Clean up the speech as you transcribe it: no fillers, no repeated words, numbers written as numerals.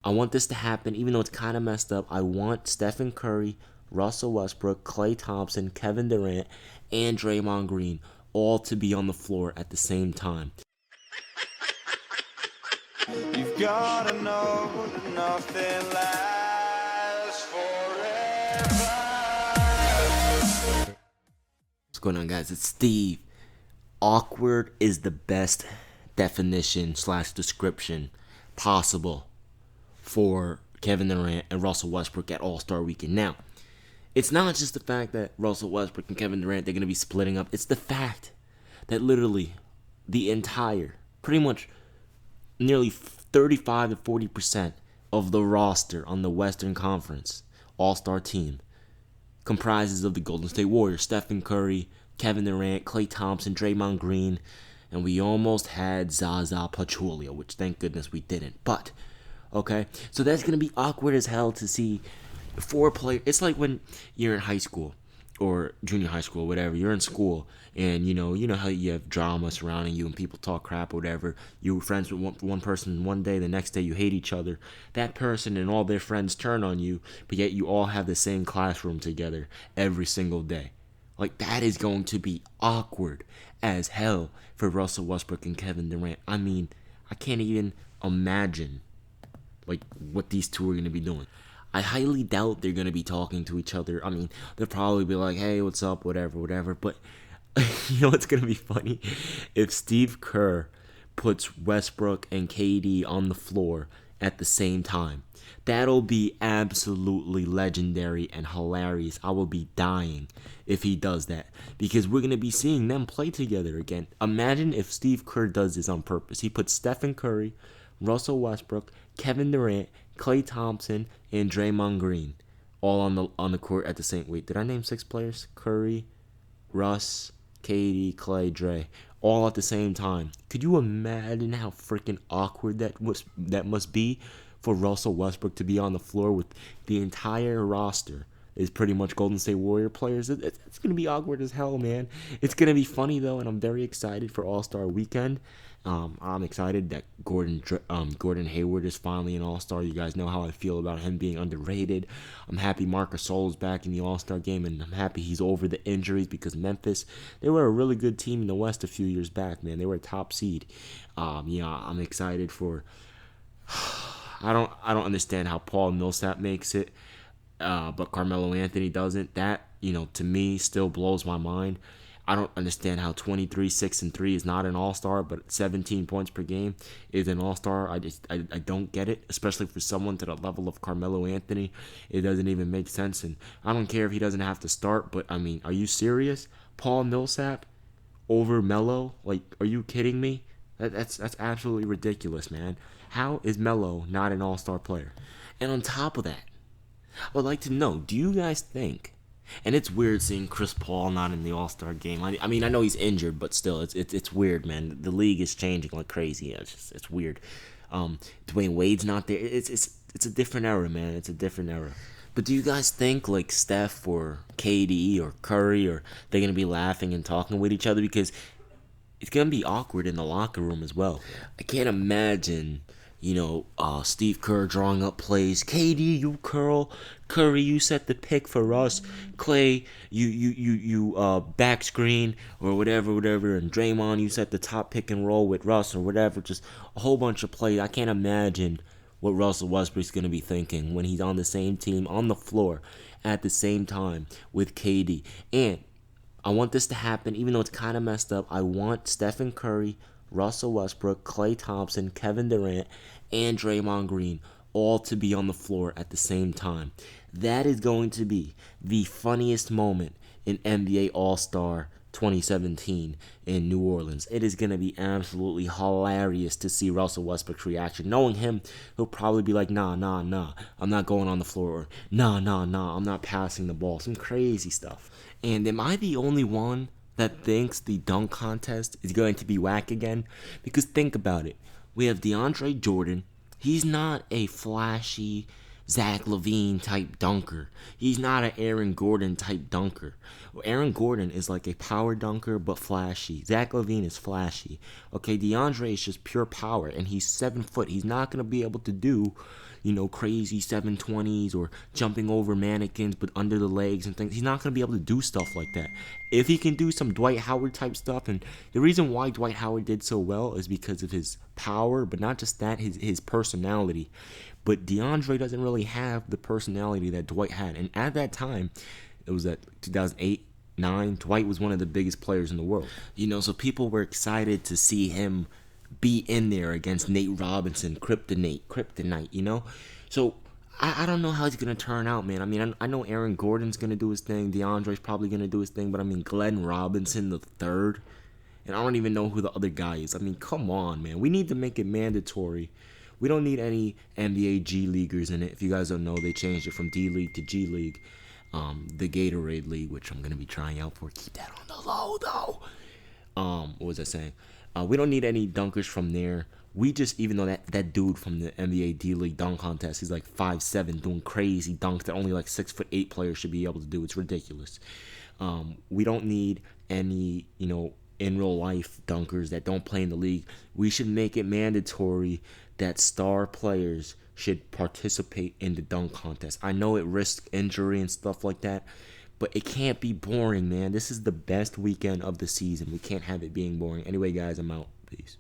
I want this to happen, even though it's kind of messed up. I want Stephen Curry, Russell Westbrook, Klay Thompson, Kevin Durant, and Draymond Green all to be on the floor at the same time. You've gotta know that nothing lasts forever. What's going on, guys? It's Steve. Awkward is the best definition / description possible for Kevin Durant and Russell Westbrook at All-Star Weekend. Now, it's not just the fact that Russell Westbrook and Kevin Durant, they're going to be splitting up. It's the fact that literally the entire, pretty much nearly 35 to 40% of the roster on the Western Conference All-Star team comprises of the Golden State Warriors. Stephen Curry, Kevin Durant, Klay Thompson, Draymond Green, and we almost had Zaza Pachulia, which thank goodness we didn't. But, okay, so that's going to be awkward as hell to see four players. It's like when you're in high school or junior high school, whatever. You're in school, and you know how you have drama surrounding you, and people talk crap or whatever. You were friends with one person one day, the next day you hate each other. That person and all their friends turn on you, but yet you all have the same classroom together every single day. Like, that is going to be awkward as hell for Russell Westbrook and Kevin Durant. I mean, I can't even imagine like what these two are going to be doing. I highly doubt they're going to be talking to each other. I mean, they'll probably be like, hey, what's up, whatever. But you know what's going to be funny? If Steve Kerr puts Westbrook and KD on the floor at the same time. That'll be absolutely legendary and hilarious. I will be dying if he does that, because we're going to be seeing them play together again. Imagine if Steve Kerr does this on purpose. He puts Stephen Curry, Russell Westbrook, Kevin Durant, Klay Thompson, and Draymond Green all on the court at the same. Wait, did I name 6 players? Curry, Russ, KD, Klay, Dre, all at the same time. Could you imagine how freaking awkward that must be for Russell Westbrook to be on the floor with the entire roster is pretty much Golden State Warrior players? It's going to be awkward as hell, man. It's going to be funny, though, and I'm very excited for All-Star Weekend. I'm excited that Gordon Hayward is finally an All-Star. You guys know how I feel about him being underrated. I'm happy Marc Gasol's back in the All-Star game, and I'm happy he's over the injuries, because Memphis, they were a really good team in the West a few years back, man. They were a top seed. I'm excited for... I don't understand how Paul Millsap makes it, but Carmelo Anthony doesn't. That, to me, still blows my mind. I don't understand how 23, 6, and 3 is not an all-star, but 17 points per game is an all-star. I don't get it, especially for someone to the level of Carmelo Anthony. It doesn't even make sense, and I don't care if he doesn't have to start, but, I mean, are you serious? Paul Millsap over Melo? Like, are you kidding me? That's absolutely ridiculous, man. How is Melo not an all-star player? And on top of that, I would like to know, do you guys think, and it's weird seeing Chris Paul not in the all-star game. I mean, I know he's injured, but still, it's weird, man. The league is changing like crazy. It's weird. Dwyane Wade's not there. It's a different era, man. It's a different era. But do you guys think, like, Steph or KD or Curry, or they're going to be laughing and talking with each other? Because it's going to be awkward in the locker room as well. I can't imagine, Steve Kerr drawing up plays. KD, you curl. Curry, you set the pick for us. Klay, you back screen or whatever. And Draymond, you set the top pick and roll with Russ or whatever. Just a whole bunch of plays. I can't imagine what Russell Westbrook's going to be thinking when he's on the same team, on the floor, at the same time with KD. And I want this to happen, even though it's kind of messed up. I want Stephen Curry, Russell Westbrook, Klay Thompson, Kevin Durant, and Draymond Green all to be on the floor at the same time. That is going to be the funniest moment in NBA All-Star 2017 in New Orleans. It is going to be absolutely hilarious to see Russell Westbrook's reaction. Knowing him, he'll probably be like, nah, I'm not going on the floor. Or, nah, I'm not passing the ball. Some crazy stuff. And am I the only one that thinks the dunk contest is going to be whack again? Because think about it. We have DeAndre Jordan. He's not a flashy Zach LaVine type dunker. He's not an Aaron Gordon type dunker. Aaron Gordon is like a power dunker but flashy. Zach LaVine is flashy. Okay, DeAndre is just pure power, and he's 7 foot. He's not going to be able to do crazy 720s or jumping over mannequins but under the legs and things. He's not going to be able to do stuff like that. If he can do some Dwight Howard type stuff, and the reason why Dwight Howard did so well is because of his power, but not just that, his personality. But DeAndre doesn't really have the personality that Dwight had. And at that time, it was at 2008, 9, Dwight was one of the biggest players in the world. So people were excited to see him be in there against Nate Robinson, kryptonite. So I don't know how he's going to turn out, man. I mean, I know Aaron Gordon's going to do his thing. DeAndre's probably going to do his thing. But, I mean, Glenn Robinson the third. And I don't even know who the other guy is. I mean, come on, man. We need to make it mandatory. We don't need any NBA G Leaguers in it. If you guys don't know, they changed it from D League to G League. The Gatorade League, which I'm going to be trying out for. Keep that on the low, though. What was I saying? We don't need any dunkers from there. We just, even though that dude from the NBA D League dunk contest, he's like 5'7", doing crazy dunks that only like 6'8" players should be able to do. It's ridiculous. We don't need any, in real life dunkers that don't play in the league. We should make it mandatory that star players should participate in the dunk contest. I know it risks injury and stuff like that, but it can't be boring, man. This is the best weekend of the season. We can't have it being boring. Anyway, guys, I'm out. Peace.